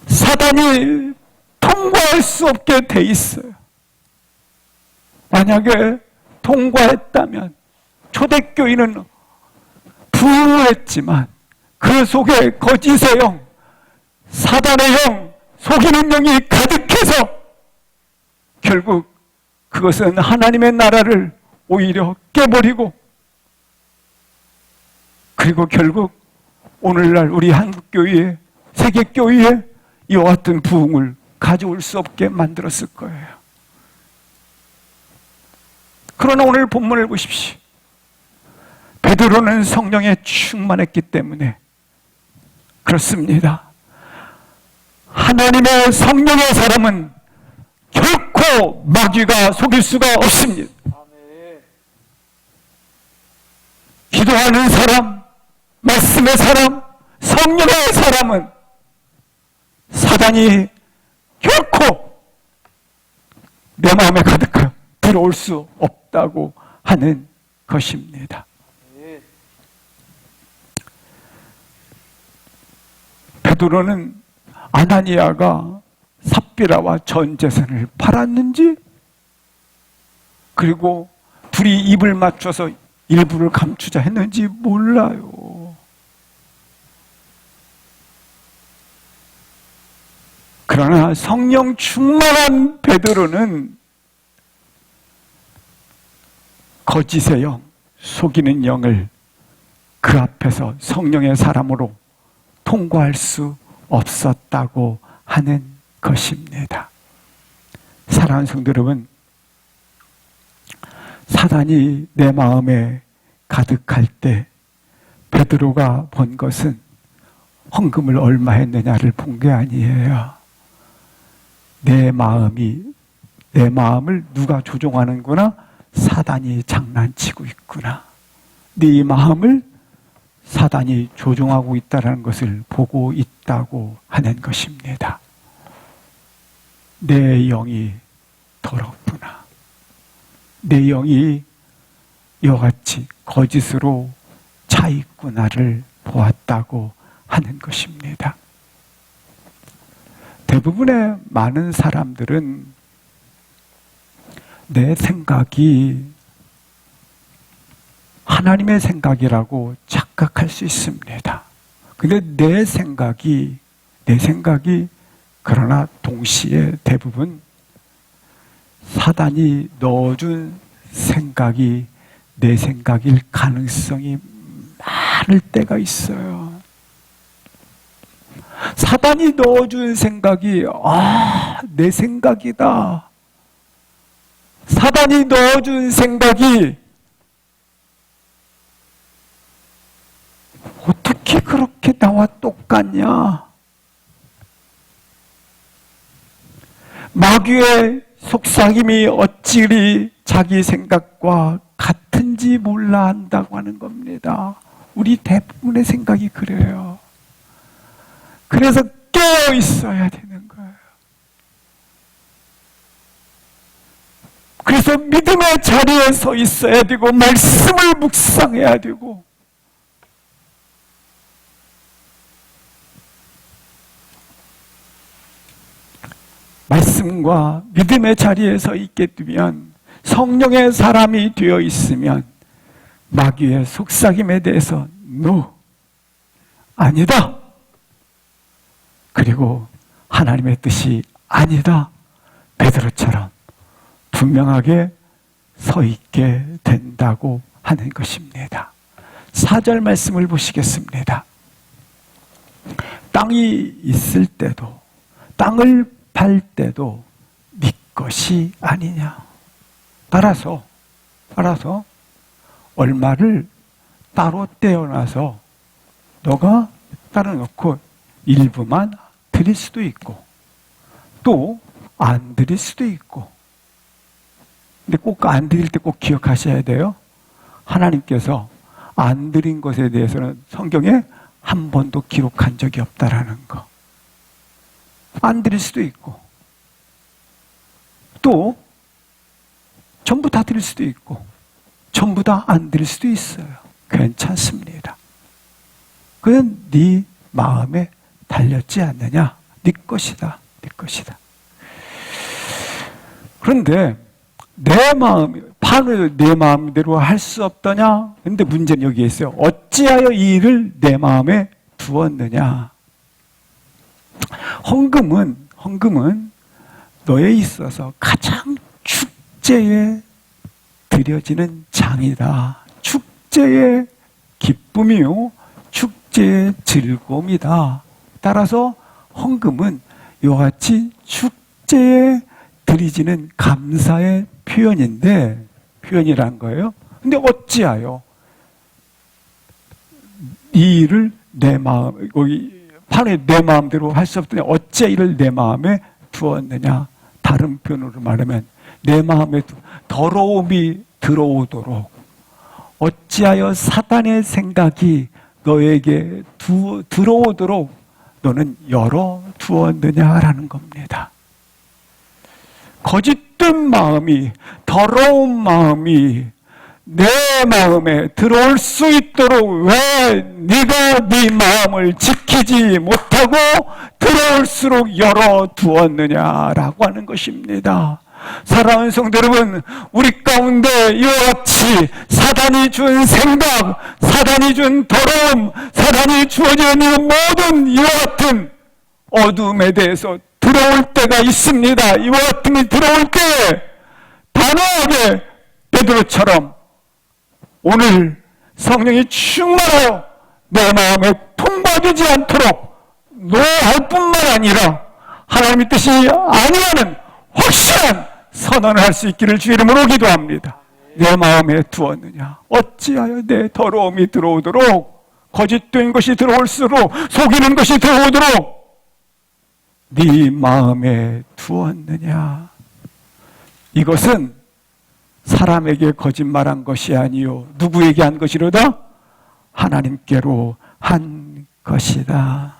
Speaker 1: 사단이 통과할 수 없게 돼 있어요. 만약에 통과했다면 초대교인은 부흥했지만 그 속에 거짓의 영, 사단의 영, 속이는 영이 가득해서 결국 그것은 하나님의 나라를 오히려 깨버리고, 그리고 결국 오늘날 우리 한국교회에, 세계교회에 이와 같은 부흥을 가져올 수 없게 만들었을 거예요. 그러나 오늘 본문을 보십시오. 베드로는 성령에 충만했기 때문에 그렇습니다. 하나님의 성령의 사람은 결코 마귀가 속일 수가 없습니다. 기도하는 사람, 말씀의 사람, 성령의 사람은 사단이 결코 내 마음에 가득하여 들어올 수 없다고 하는 것입니다. 베드로는 아나니아가 삽비라와 전 재산을 팔았는지, 그리고 둘이 입을 맞춰서 일부를 감추자 했는지 몰라요. 그러나 성령 충만한 베드로는 거짓의 영, 속이는 영을 그 앞에서 성령의 사람으로 통과할 수 없었다고 하는 것입니다. 사랑하는 성도 여러분, 사단이 내 마음에 가득할 때 베드로가 본 것은 헌금을 얼마 했느냐를 본 게 아니에요. 내 마음을 누가 조종하는구나? 사단이 장난치고 있구나. 네 마음을 사단이 조종하고 있다는 것을 보고 있다고 하는 것입니다. 내 영이 더럽구나. 내 영이 이와 같이 거짓으로 차 있구나를 보았다고 하는 것입니다. 대부분의 많은 사람들은 내 생각이 하나님의 생각이라고 착각할 수 있습니다. 근데 내 생각이 그러나 동시에 대부분 사단이 넣어준 생각이 내 생각일 가능성이 많을 때가 있어요. 사단이 넣어준 생각이 내 생각이다. 사단이 넣어준 생각이 어떻게 그렇게 나와 똑같냐? 마귀의 속삭임이 어찌리 자기 생각과 같은지 몰라 한다고 하는 겁니다. 우리 대부분의 생각이 그래요. 그래서 깨어 있어야 되는 거예요. 그래서 믿음의 자리에 서 있어야 되고 말씀을 묵상해야 되고, 말씀과 믿음의 자리에 서 있게 되면, 성령의 사람이 되어 있으면 마귀의 속삭임에 대해서 no, 아니다. 그리고 하나님의 뜻이 아니다. 베드로처럼 분명하게 서 있게 된다고 하는 것입니다. 4절 말씀을 보시겠습니다. 땅이 있을 때도, 땅을 팔 때도 네 것이 아니냐. 따라서 얼마를 따로 떼어놔서 너가 따로 놓고 일부만 드릴 수도 있고, 또 안 드릴 수도 있고. 근데 꼭 안 드릴 때 꼭 기억하셔야 돼요. 하나님께서 안 드린 것에 대해서는 성경에 한 번도 기록한 적이 없다라는 거. 안 드릴 수도 있고, 또 전부 다 드릴 수도 있고, 전부 다 안 드릴 수도 있어요. 괜찮습니다. 그건 네 마음에 달렸지 않느냐? 네 것이다. 네 것이다. 그런데 내 마음, 판을 내 마음대로 할 수 없더냐? 근데 문제는 여기에 있어요. 어찌하여 이 일을 내 마음에 두었느냐? 헌금은 너에 있어서 가장 축제에 드려지는 장이다. 축제의 기쁨이요, 축제의 즐거움이다. 따라서 헌금은 이와 같이 축제에 드리지는 감사의 표현이란 거예요. 근데 어찌하여 이 일을 내 마음, 여기 판에 내 마음대로 할 수 없더니 어찌하여 이를 내 마음에 두었느냐? 다른 표현으로 말하면 내 마음에 더러움이 들어오도록, 어찌하여 사단의 생각이 너에게 들어오도록 너는 열어두었느냐라는 겁니다. 거짓된 마음이, 더러운 마음이 내 마음에 들어올 수 있도록 왜 네가 네 마음을 지키지 못하고 들어올수록 열어두었느냐라고 하는 것입니다. 사랑하는 성도 여러분, 우리 가운데 이와 같이 사단이 준 생각, 사단이 준 더러움, 사단이 주어지는 모든 이와 같은 어둠에 대해서 들어올 때가 있습니다. 이와 같은 게 들어올 때 단호하게 베드로처럼 오늘 성령이 충만하여 내 마음에 통과되지 않도록 노할 뿐만 아니라 하나님의 뜻이 아니라는 확실한 선언을 할 수 있기를 주 이름으로 기도합니다. 내 마음에 두었느냐? 어찌하여 내 더러움이 들어오도록, 거짓된 것이 들어올수록, 속이는 것이 들어오도록 네 마음에 두었느냐? 이것은 사람에게 거짓말한 것이 아니요 누구에게 한 것이로다? 하나님께로 한 것이다.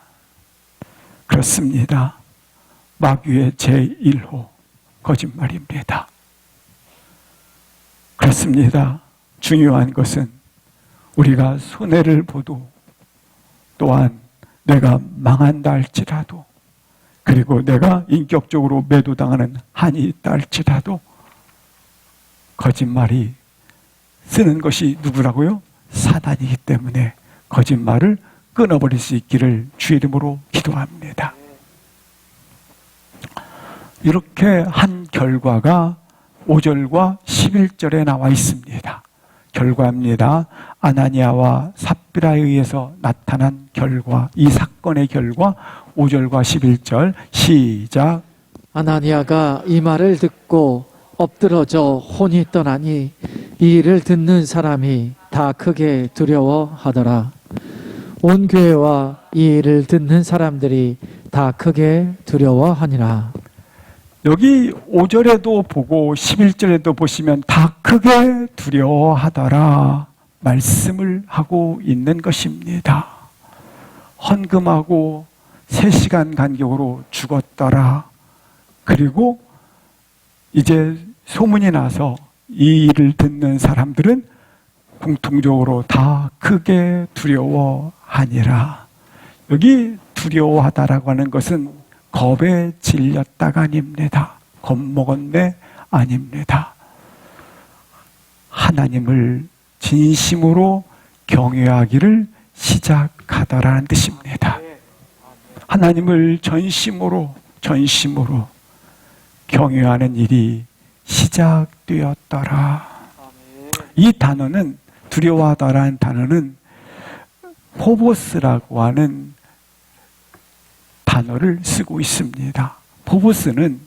Speaker 1: 그렇습니다. 마귀의 제1호 거짓말입니다. 그렇습니다. 중요한 것은 우리가 손해를 보도, 또한 내가 망한다 할지라도, 그리고 내가 인격적으로 매도당하는 한이 있다 할지라도 거짓말이 쓰는 것이 누구라고요? 사단이기 때문에 거짓말을 끊어버릴 수 있기를 주 이름으로 기도합니다. 이렇게 한 결과가 5절과 11절에 나와 있습니다. 결과입니다. 아나니아와 삽비라에 의해서 나타난 결과, 이 사건의 결과 5절과 11절 시작.
Speaker 2: 아나니아가 이 말을 듣고 엎드러져 혼이 떠나니 이 일을 듣는 사람이 다 크게 두려워하더라. 온 교회와 이 일을 듣는 사람들이 다 크게 두려워하니라.
Speaker 1: 여기 5절에도 보고 11절에도 보시면 다 크게 두려워하더라 말씀을 하고 있는 것입니다. 헌금하고 3시간 간격으로 죽었더라. 그리고 이제 소문이 나서 이 일을 듣는 사람들은 공통적으로 다 크게 두려워하니라. 여기 두려워하다라고 하는 것은 겁에 질렸다가 아닙니다. 겁먹었네 아닙니다. 하나님을 진심으로 경외하기를 시작하더라는 뜻입니다. 하나님을 전심으로 경외하는 일이 시작되었더라. 이 단어는, 두려워하다라는 단어는 포보스라고 하는 단어를 쓰고 있습니다. 포보스는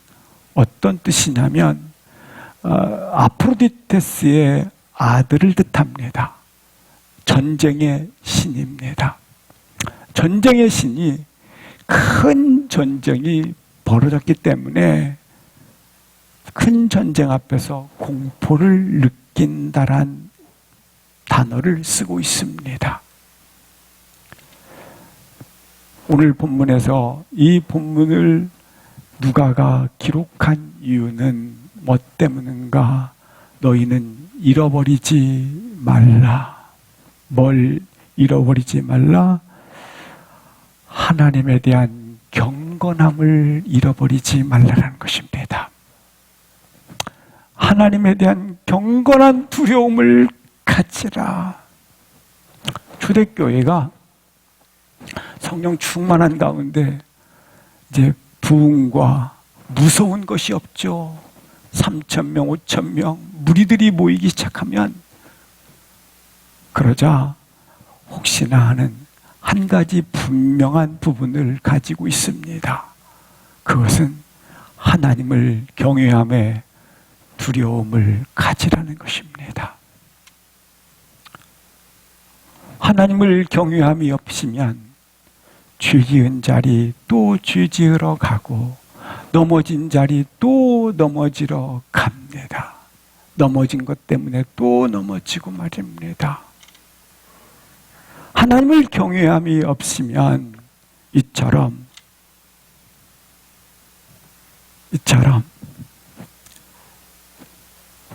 Speaker 1: 어떤 뜻이냐면 아프로디테스의 아들을 뜻합니다. 전쟁의 신입니다. 전쟁의 신이 큰 전쟁이 벌어졌기 때문에 큰 전쟁 앞에서 공포를 느낀다란 단어를 쓰고 있습니다. 오늘 본문에서 이 본문을 누가가 기록한 이유는 뭐 때문인가? 너희는 잃어버리지 말라. 뭘 잃어버리지 말라? 하나님에 대한 경건함을 잃어버리지 말라라는 것입니다. 하나님에 대한 경건한 두려움을 가지라. 초대교회가 성령 충만한 가운데 이제 부흥과 무서운 것이 없죠. 3,000명, 5,000명 무리들이 모이기 시작하면 그러자 혹시나 하는 한 가지 분명한 부분을 가지고 있습니다. 그것은 하나님을 경외함에 두려움을 가지라는 것입니다. 하나님을 경외함이 없으면 죄 지은 자리 또 죄 지으러 가고 넘어진 자리 또 넘어지러 갑니다. 넘어진 것 때문에 또 넘어지고 말입니다. 하나님을 경외함이 없으면 이처럼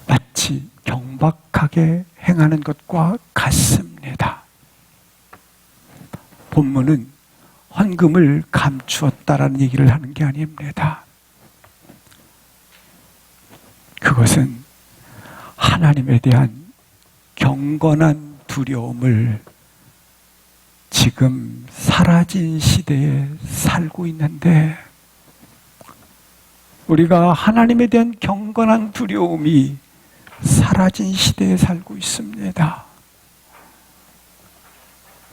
Speaker 1: 마치 경박하게 행하는 것과 같습니다. 본문은 헌금을 감추었다라는 얘기를 하는 게 아닙니다. 그것은 하나님에 대한 경건한 두려움을 지금 사라진 시대에 살고 있는데 우리가 하나님에 대한 경건한 두려움이 사라진 시대에 살고 있습니다.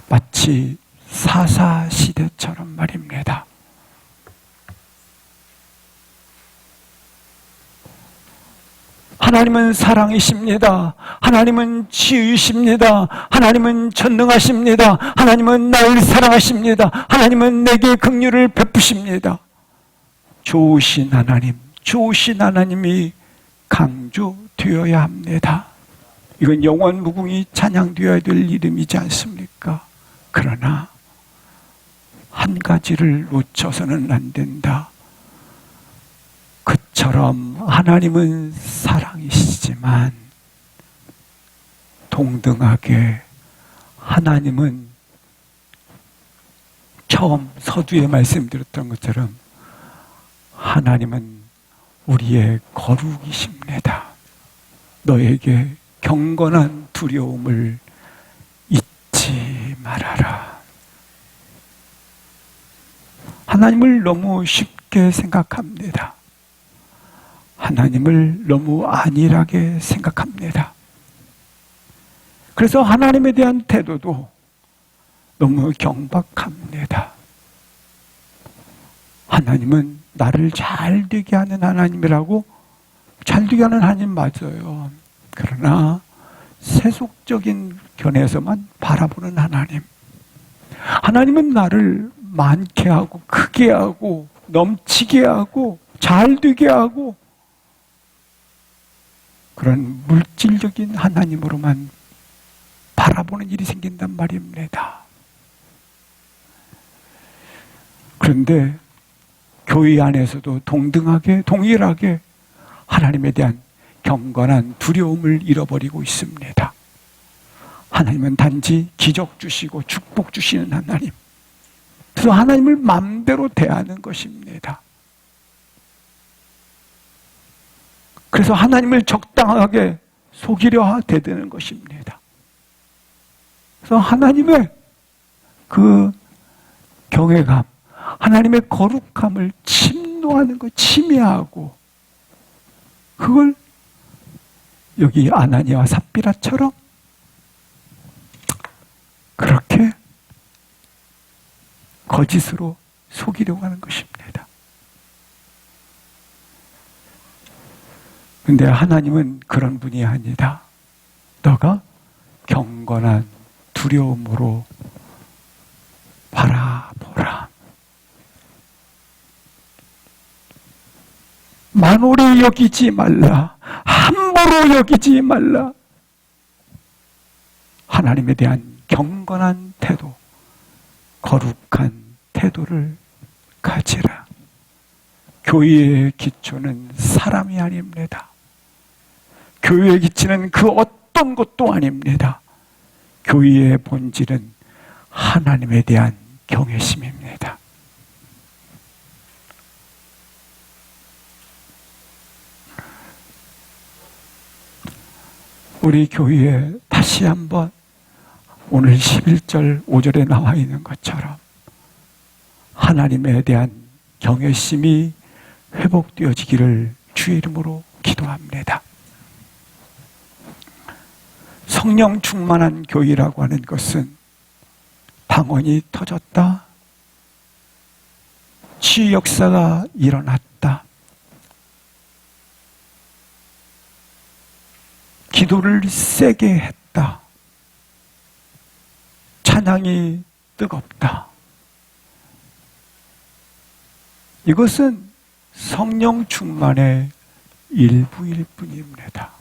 Speaker 1: 마치 사사 시대처럼 말입니다. 하나님은 사랑이십니다. 하나님은 치유이십니다. 하나님은 전능하십니다. 하나님은 나를 사랑하십니다. 하나님은 내게 긍휼을 베푸십니다. 좋으신 하나님이 강조되어야 합니다. 이건 영원 무궁히 찬양되어야 될 이름이지 않습니까? 그러나 한 가지를 놓쳐서는 안 된다. 그처럼 하나님은 사랑이시지만 동등하게 하나님은 처음 서두에 말씀드렸던 것처럼 하나님은 우리의 거룩이십니다. 너에게 경건한 두려움을 잊지 말아라. 하나님을 너무 쉽게 생각합니다. 하나님을 너무 안일하게 생각합니다. 그래서 하나님에 대한 태도도 너무 경박합니다. 하나님은 나를 잘 되게 하는 하나님이라고, 잘 되게 하는 하나님 맞아요. 그러나 세속적인 견해에서만 바라보는 하나님. 하나님은 나를 많게 하고 크게 하고 넘치게 하고 잘 되게 하고 그런 물질적인 하나님으로만 바라보는 일이 생긴단 말입니다. 그런데 교회 안에서도 동등하게 동일하게 하나님에 대한 경건한 두려움을 잃어버리고 있습니다. 하나님은 단지 기적 주시고 축복 주시는 하나님. 그래서 하나님을 마음대로 대하는 것입니다. 그래서 하나님을 적당하게 속이려 대드는 것입니다. 그래서 하나님의 그 경외감, 하나님의 거룩함을 침노하는 것, 침해하고 그걸 여기 아나니아와 삽비라처럼 그렇게 거짓으로 속이려고 하는 것입니다. 근데 하나님은 그런 분이 아니다. 너가 경건한 두려움으로 바라보라. 만홀히 여기지 말라. 함부로 여기지 말라. 하나님에 대한 경건한 태도, 거룩한 태도를 가지라. 교회의 기초는 사람이 아닙니다. 교회의 기초는 그 어떤 것도 아닙니다. 교회의 본질은 하나님에 대한 경외심입니다. 우리 교회에 다시 한번 오늘 11절 5절에 나와 있는 것처럼 하나님에 대한 경외심이 회복되어지기를 주의 이름으로 기도합니다. 성령 충만한 교회라고 하는 것은 방언이 터졌다, 치유 역사가 일어났다, 기도를 세게 했다, 찬양이 뜨겁다. 이것은 성령 충만의 일부일 뿐입니다.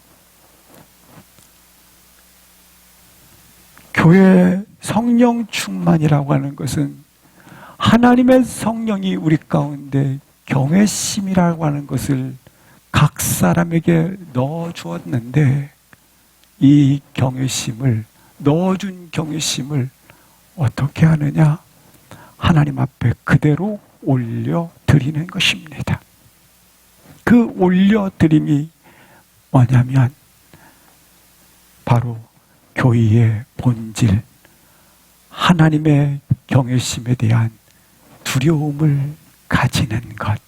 Speaker 1: 교회 성령 충만이라고 하는 것은 하나님의 성령이 우리 가운데 경외심이라고 하는 것을 각 사람에게 넣어 주었는데, 이 경외심을, 넣어준 경외심을 어떻게 하느냐? 하나님 앞에 그대로 올려드리는 것입니다. 그 올려드림이 뭐냐면 바로 교회의 본질, 하나님의 경외심에 대한 두려움을 가지는 것,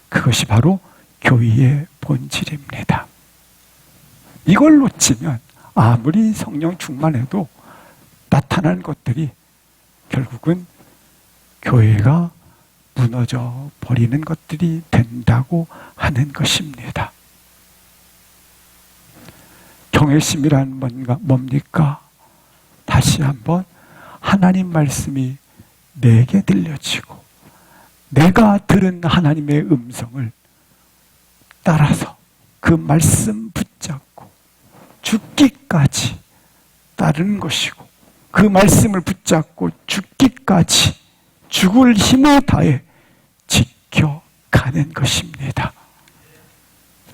Speaker 1: 그것이 바로 교회의 본질입니다. 이걸 놓치면 아무리 성령 충만해도 나타나는 것들이 결국은 교회가 무너져 버리는 것들이 된다고 하는 것입니다. 경외심이란 뭡니까? 다시 한번 하나님 말씀이 내게 들려지고 내가 들은 하나님의 음성을 따라서 그 말씀 붙잡고 죽기까지 따르는 것이고, 그 말씀을 붙잡고 죽기까지 죽을 힘을 다해 지켜가는 것입니다.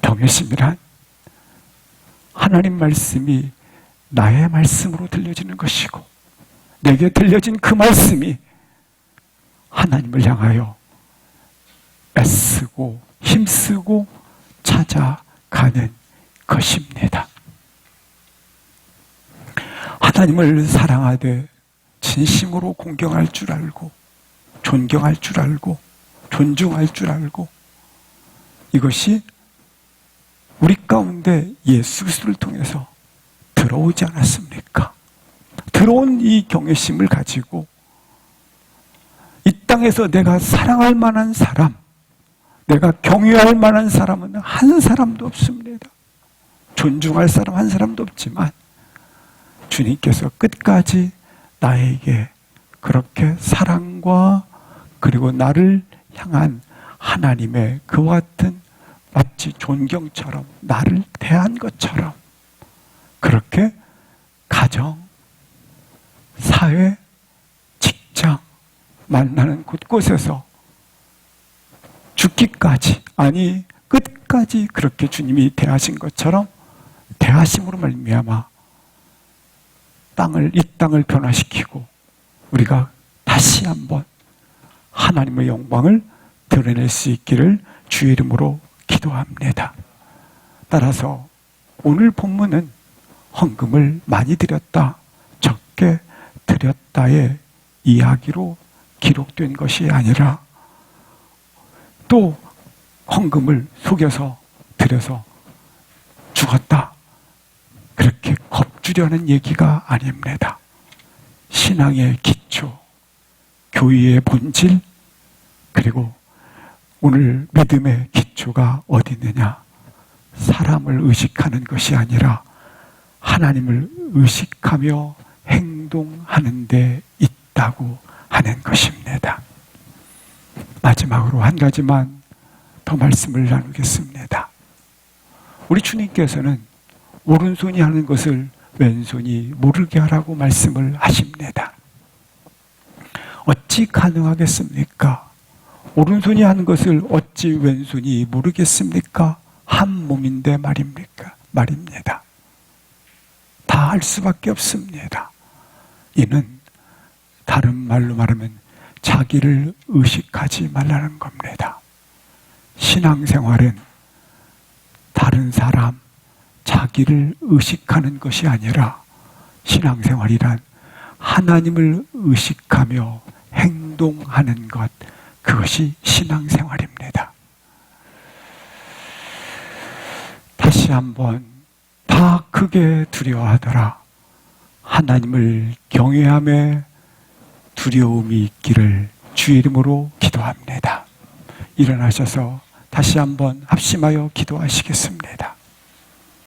Speaker 1: 경외심이란 하나님 말씀이 나의 말씀으로 들려지는 것이고, 내게 들려진 그 말씀이 하나님을 향하여 애쓰고 힘쓰고 찾아가는 것입니다. 하나님을 사랑하되 진심으로 공경할 줄 알고, 존경할 줄 알고, 존중할 줄 알고, 이것이 우리 가운데 예수 그리스도를 통해서 들어오지 않았습니까? 들어온 이 경외심을 가지고 이 땅에서 내가 사랑할 만한 사람, 내가 경외할 만한 사람은 한 사람도 없습니다. 존중할 사람 한 사람도 없지만 주님께서 끝까지 나에게 그렇게 사랑과 그리고 나를 향한 하나님의 그와 같은 마치 존경처럼 나를 대한 것처럼 그렇게 가정, 사회, 직장, 만나는 곳곳에서 죽기까지, 아니 끝까지 그렇게 주님이 대하신 것처럼 대하심으로 말미암아 이 땅을 변화시키고 우리가 다시 한번 하나님의 영광을 드러낼 수 있기를 주의 이름으로 기도합니다. 따라서 오늘 본문은 헌금을 많이 드렸다, 적게 드렸다의 이야기로 기록된 것이 아니라 또 헌금을 속여서 드려서 죽었다, 그렇게 겁주려는 얘기가 아닙니다. 신앙의 기초, 교회의 본질, 그리고 오늘 믿음의 기초가 어디 있느냐? 사람을 의식하는 것이 아니라 하나님을 의식하며 행동하는 데 있다고 하는 것입니다. 마지막으로 한 가지만 더 더 말씀을 나누겠습니다. 우리 주님께서는 오른손이 하는 것을 왼손이 모르게 하라고 말씀을 하십니다. 어찌 가능하겠습니까? 오른손이 하는 것을 어찌 왼손이 모르겠습니까? 한 몸인데 말입니다. 다 할 수밖에 없습니다. 이는 다른 말로 말하면 자기를 의식하지 말라는 겁니다. 신앙생활은 다른 사람, 자기를 의식하는 것이 아니라 신앙생활이란 하나님을 의식하며 행동하는 것, 그것이 신앙생활입니다. 다시 한번 다 크게 두려워하더라. 하나님을 경외함에 두려움이 있기를 주의 이름으로 기도합니다. 일어나셔서 다시 한번 합심하여 기도하시겠습니다.